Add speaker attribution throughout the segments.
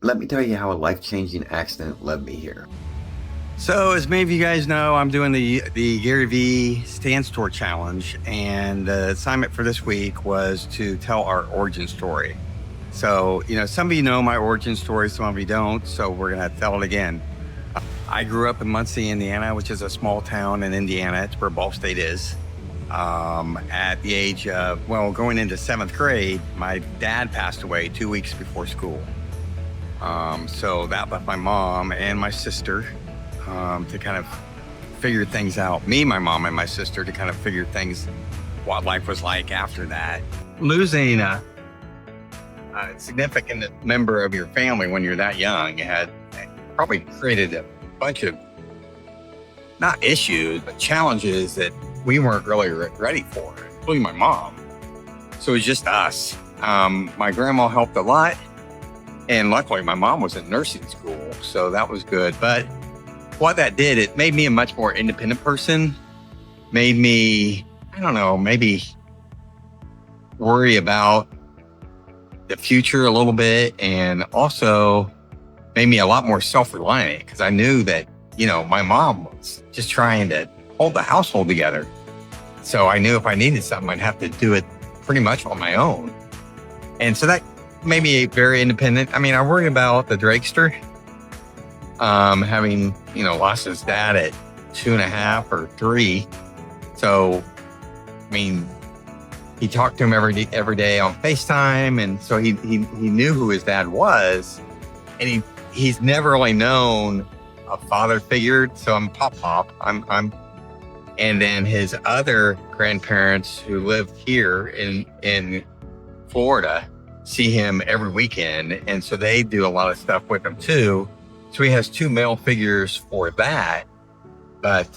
Speaker 1: Let me tell you how a life-changing accident led me here.
Speaker 2: So as many of you guys know, I'm doing the Gary V Stand Store Challenge, and the assignment for this week was to tell our origin story. So, some of you know my origin story, some of you don't, so we're gonna tell it again. I grew up in Muncie, Indiana, which is a small town in Indiana. It's where Ball State is. At the age of, going into 7th grade, my dad passed away 2 weeks before school. So that left my mom and my sister to kind of figure things out. Me, my mom, and my sister to kind of figure things, what life was like after that. Losing a significant member of your family when you're that young had probably created a bunch of, not issues, but challenges that we weren't really ready for, including my mom. So it was just us. My grandma helped a lot. And luckily, my mom was in nursing school, so that was good. But what that did, it made me a much more independent person, made me, maybe worry about the future a little bit, and also made me a lot more self-reliant because I knew that, my mom was just trying to hold the household together. So I knew if I needed something, I'd have to do it pretty much on my own. And so that made me very independent. I worried about the Drakester, having, lost his dad at 2.5 or 3. So, he talked to him every day on FaceTime. And so he knew who his dad was, and he's never really known a father figure. So I'm Pop. And then his other grandparents who live here in Florida see him every weekend, and so they do a lot of stuff with him too. So he has 2 male figures for that, but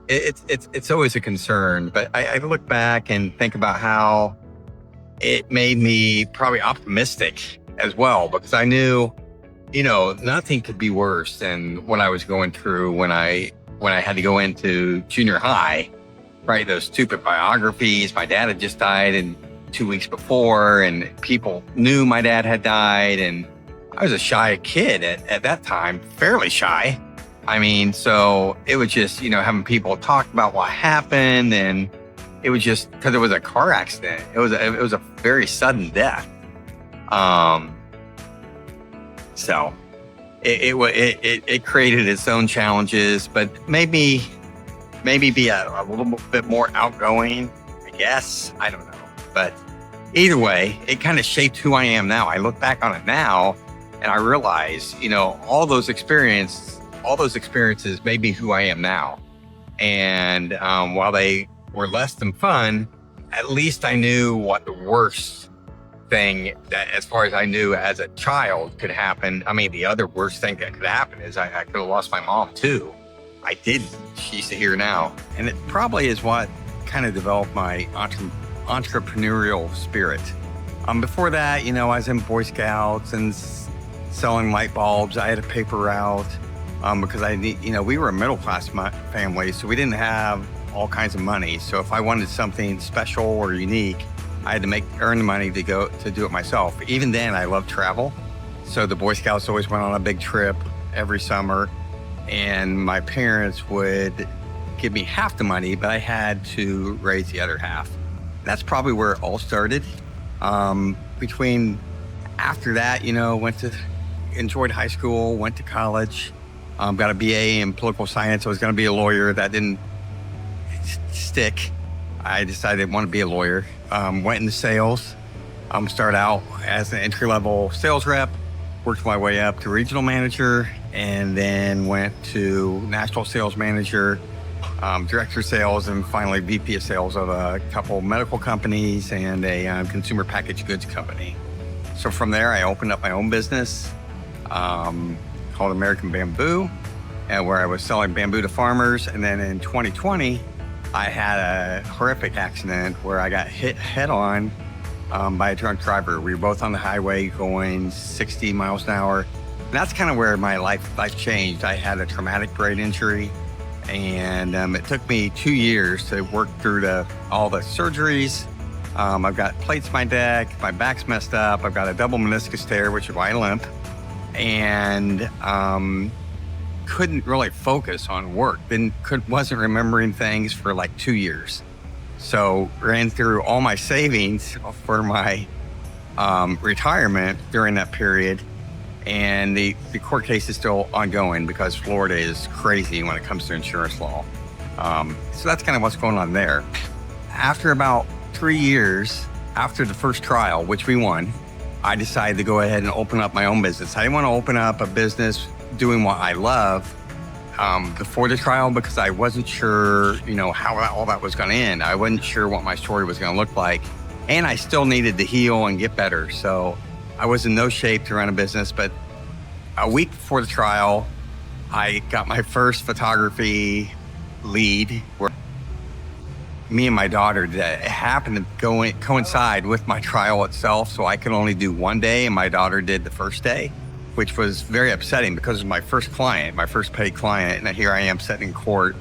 Speaker 2: it's always a concern. But I look back and think about how it made me probably optimistic as well, because I knew, nothing could be worse than what I was going through when I had to go into junior high, write those stupid biographies. My dad had just died, and 2 weeks before, and people knew my dad had died, and I was a shy kid at that time, fairly shy. So it was just, having people talk about what happened, and it was just because it was a car accident. It was a very sudden death. So it created its own challenges, but made me maybe be a little bit more outgoing, I guess. I don't know. But either way, it kind of shaped who I am now. I look back on it now and I realize, all those experiences made me who I am now. And while they were less than fun, at least I knew what the worst thing that, as far as I knew as a child, could happen. The other worst thing that could happen is I could have lost my mom too. I didn't. She's here now. And it probably is what kind of developed my entrepreneurial spirit. Before that, I was in Boy Scouts and selling light bulbs. I had a paper route because we were a middle class family, so we didn't have all kinds of money. So if I wanted something special or unique, I had to earn the money to do it myself. Even then, I loved travel. So the Boy Scouts always went on a big trip every summer, and my parents would give me half the money, but I had to raise the other half. That's probably where it all started. After that, enjoyed high school, went to college, got a BA in political science. I was going to be a lawyer. That didn't stick. I decided I wanted to be a lawyer. Went into sales. Started out as an entry-level sales rep, worked my way up to regional manager, and then went to national sales manager, director of sales, and finally VP of sales of a couple medical companies and a consumer packaged goods company. So from there, I opened up my own business called American Bamboo, where I was selling bamboo to farmers. And then in 2020, I had a horrific accident where I got hit head on by a drunk driver. We were both on the highway going 60 miles an hour. And that's kind of where my life changed. I had a traumatic brain injury, and it took me 2 years to work through all the surgeries. I've got plates in my back's messed up. I've got a double meniscus tear, which is why I limp. and couldn't really focus on work. Wasn't remembering things for like 2 years. So ran through all my savings for my retirement during that period. And the court case is still ongoing because Florida is crazy when it comes to insurance law. So that's kind of what's going on there. After about 3 years after the first trial, which we won, I decided to go ahead and open up my own business. I didn't want to open up a business doing what I love before the trial because I wasn't sure, how all that was going to end. I wasn't sure what my story was going to look like. And I still needed to heal and get better. So I was in no shape to run a business. But a week before the trial, I got my first photography lead where me and my daughter did that. It happened to coincide with my trial itself, so I could only do one day, and my daughter did the first day, which was very upsetting because it was my first client, my first paid client, and here I am sitting in court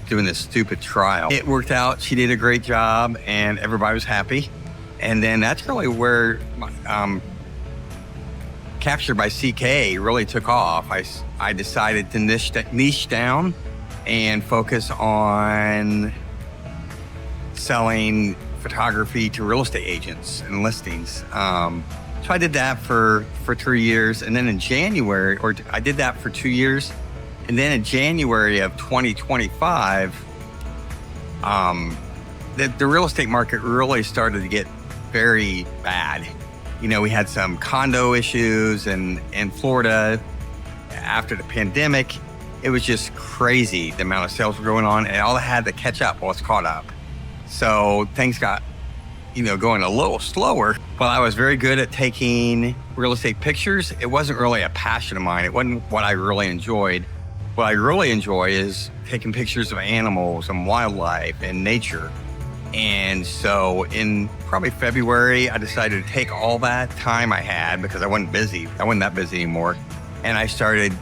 Speaker 2: doing this stupid trial. It worked out. She did a great job, and everybody was happy. And then that's really where Kapture by CK really took off. I decided to niche down and focus on selling photography to real estate agents and listings. So I did that for 3 years. And then in January, I did that for 2 years. And then in January of 2025, the real estate market really started to get very bad. We had some condo issues and in Florida after the pandemic. It was just crazy the amount of sales were going on, and all I had to catch up was caught up. So things got, going a little slower. While I was very good at taking real estate pictures, it wasn't really a passion of mine. It wasn't what I really enjoyed. What I really enjoy is taking pictures of animals and wildlife and nature. And so in probably February, I decided to take all that time I had because I wasn't that busy anymore. And I started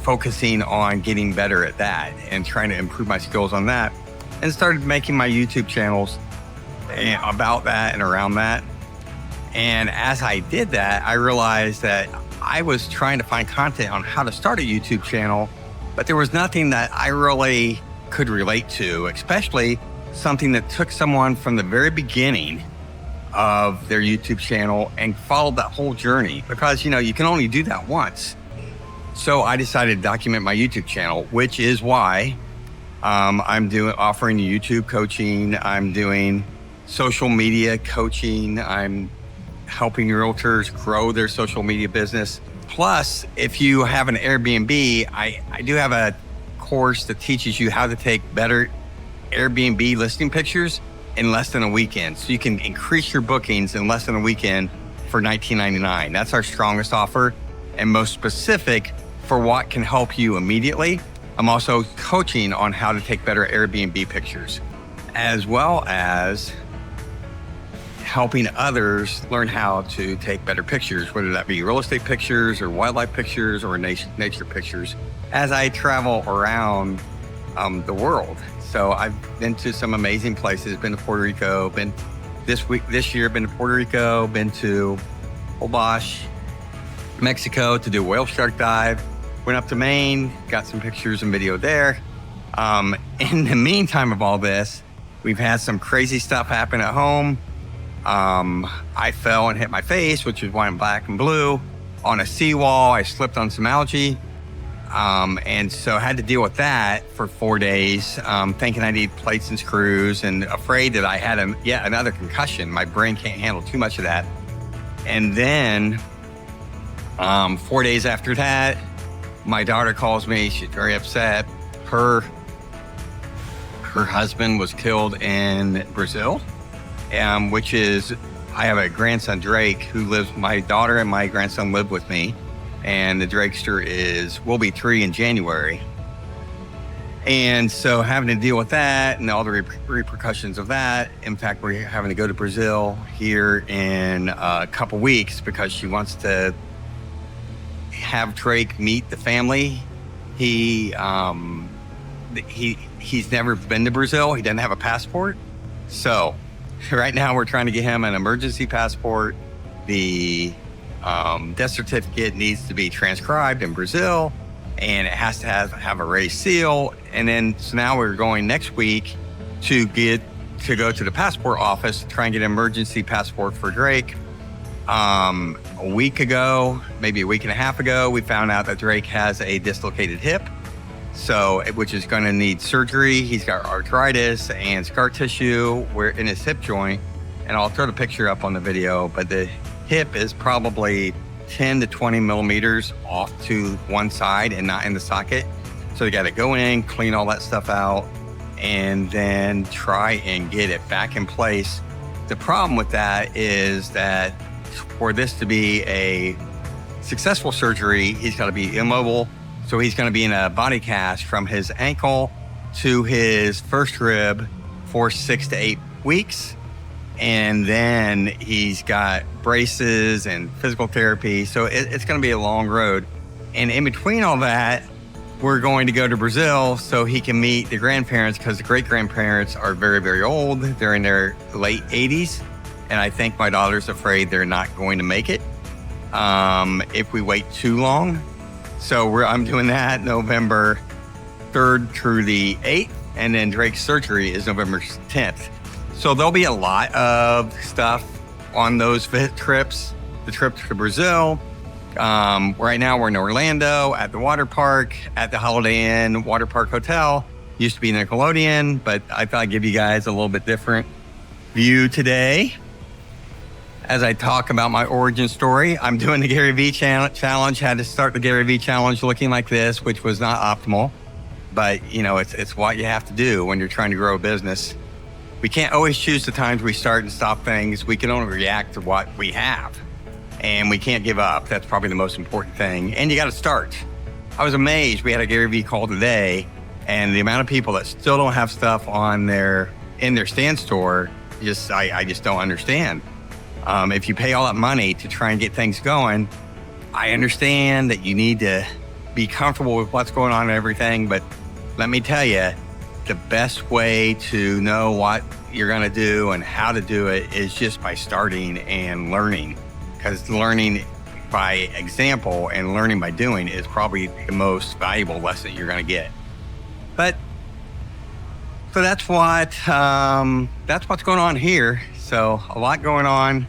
Speaker 2: focusing on getting better at that and trying to improve my skills on that, and started making my YouTube channels about that and around that. And as I did that, I realized that I was trying to find content on how to start a YouTube channel, but there was nothing that I really could relate to, especially something that took someone from the very beginning of their YouTube channel and followed that whole journey, because you can only do that once. So I decided to document my YouTube channel, which is why I'm offering YouTube coaching. I'm doing social media coaching. I'm helping realtors grow their social media business. Plus, if you have an Airbnb, I do have a course that teaches you how to take better Airbnb listing pictures in less than a weekend. So you can increase your bookings in less than a weekend for $19.99. That's our strongest offer and most specific for what can help you immediately. I'm also coaching on how to take better Airbnb pictures, as well as helping others learn how to take better pictures, whether that be real estate pictures or wildlife pictures or nature pictures, as I travel around the world. So I've been to some amazing places, been to Puerto Rico, been this year, been to Puerto Rico, been to Obosh, Mexico to do a whale shark dive, went up to Maine, got some pictures and video there. In the meantime of all this, we've had some crazy stuff happen at home. I fell and hit my face, which is why I'm black and blue, on a seawall. I slipped on some algae. And so I had to deal with that for 4 days, thinking I need plates and screws and afraid that I had yet another concussion. My brain can't handle too much of that. And then 4 days after that, my daughter calls me. She's very upset. Her husband was killed in Brazil, which is, I have a grandson, Drake, who lives, my daughter and my grandson live with me. And the Drakester will be 3 in January. And so having to deal with that and all the repercussions of that. In fact, we're having to go to Brazil here in a couple weeks because she wants to have Drake meet the family. He's never been to Brazil. He doesn't have a passport. So right now we're trying to get him an emergency passport. The Death certificate needs to be transcribed in Brazil, and it has to have a raised seal. And then, so now we're going next week to go to the passport office to try and get an emergency passport for Drake. A week ago, maybe a week and a half ago, we found out that Drake has a dislocated hip, which is going to need surgery. He's got arthritis and scar tissue in his hip joint, and I'll throw the picture up on the video, but the hip is probably 10 to 20 millimeters off to one side and not in the socket. So you got to go in, clean all that stuff out, and then try and get it back in place. The problem with that is that for this to be a successful surgery, he's got to be immobile. So he's going to be in a body cast from his ankle to his first rib for 6 to 8 weeks. And then he's got braces and physical therapy. So it's going to be a long road. And in between all that, we're going to go to Brazil so he can meet the grandparents, because the great-grandparents are very, very old. They're in their late 80s. And I think my daughter's afraid they're not going to make it if we wait too long. So I'm doing that November 3rd through the 8th. And then Drake's surgery is November 10th. So there'll be a lot of stuff on those trips. The trip to Brazil. Right now we're in Orlando at the water park, at the Holiday Inn Water Park Hotel. Used to be Nickelodeon, but I thought I'd give you guys a little bit different view today. As I talk about my origin story, I'm doing the Gary Vee challenge. Had to start the Gary Vee challenge looking like this, which was not optimal. But it's what you have to do when you're trying to grow a business. We can't always choose the times we start and stop things. We can only react to what we have. And we can't give up. That's probably the most important thing. And you got to start. I was amazed. We had a Gary Vee call today, and the amount of people that still don't have stuff in their stand store, I just don't understand. If you pay all that money to try and get things going, I understand that you need to be comfortable with what's going on and everything, but let me tell you, the best way to know what you're going to do and how to do it is just by starting and learning, because learning by example and learning by doing is probably the most valuable lesson you're going to get. So that's what's going on here. So a lot going on.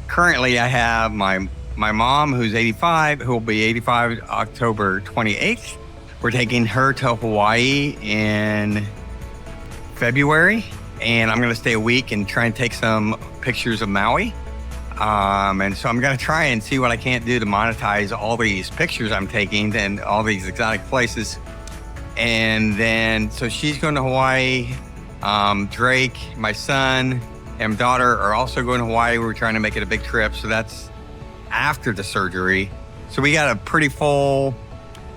Speaker 2: Currently I have my mom, who's 85, who will be 85 October 28th. We're taking her to Hawaii in February, and I'm going to stay a week and try and take some pictures of Maui. And so I'm going to try and see what I can't do to monetize all these pictures I'm taking and all these exotic places. And then, so she's going to Hawaii. Drake, my son, and daughter are also going to Hawaii. We're trying to make it a big trip. So that's after the surgery. So we got a pretty full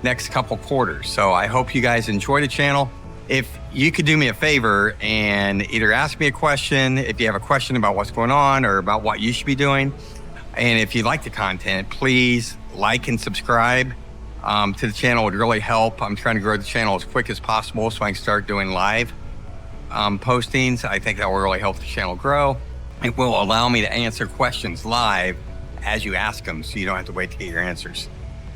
Speaker 2: next couple quarters. So I hope you guys enjoy the channel. If you could do me a favor and either ask me a question, if you have a question about what's going on or about what you should be doing. And if you like the content, please like and subscribe to the channel. It would really help. I'm trying to grow the channel as quick as possible so I can start doing live postings. I think that will really help the channel grow. It will allow me to answer questions live as you ask them, so you don't have to wait to get your answers.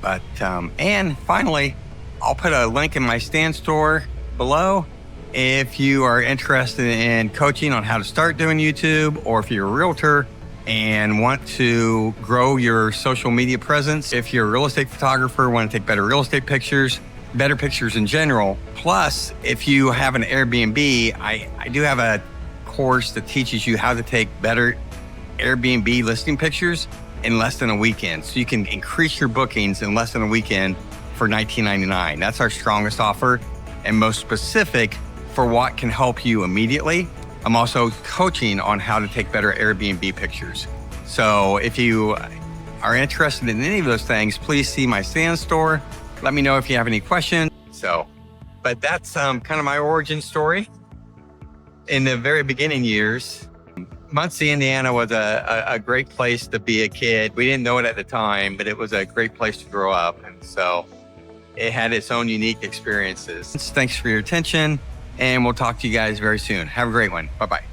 Speaker 2: But, and finally, I'll put a link in my stand store below. If you are interested in coaching on how to start doing YouTube, or if you're a realtor and want to grow your social media presence, if you're a real estate photographer, want to take better real estate pictures, better pictures in general. Plus, if you have an Airbnb, I do have a course that teaches you how to take better Airbnb listing pictures in less than a weekend. So you can increase your bookings in less than a weekend for $19.99. That's our strongest offer and most specific for what can help you immediately. I'm also coaching on how to take better Airbnb pictures. So if you are interested in any of those things, please see my stand store. Let me know if you have any questions. But that's kind of my origin story. In the very beginning years, Muncie, Indiana was a great place to be a kid. We didn't know it at the time, but it was a great place to grow up. And so it had its own unique experiences. Thanks for your attention, and we'll talk to you guys very soon. Have a great one. Bye-bye.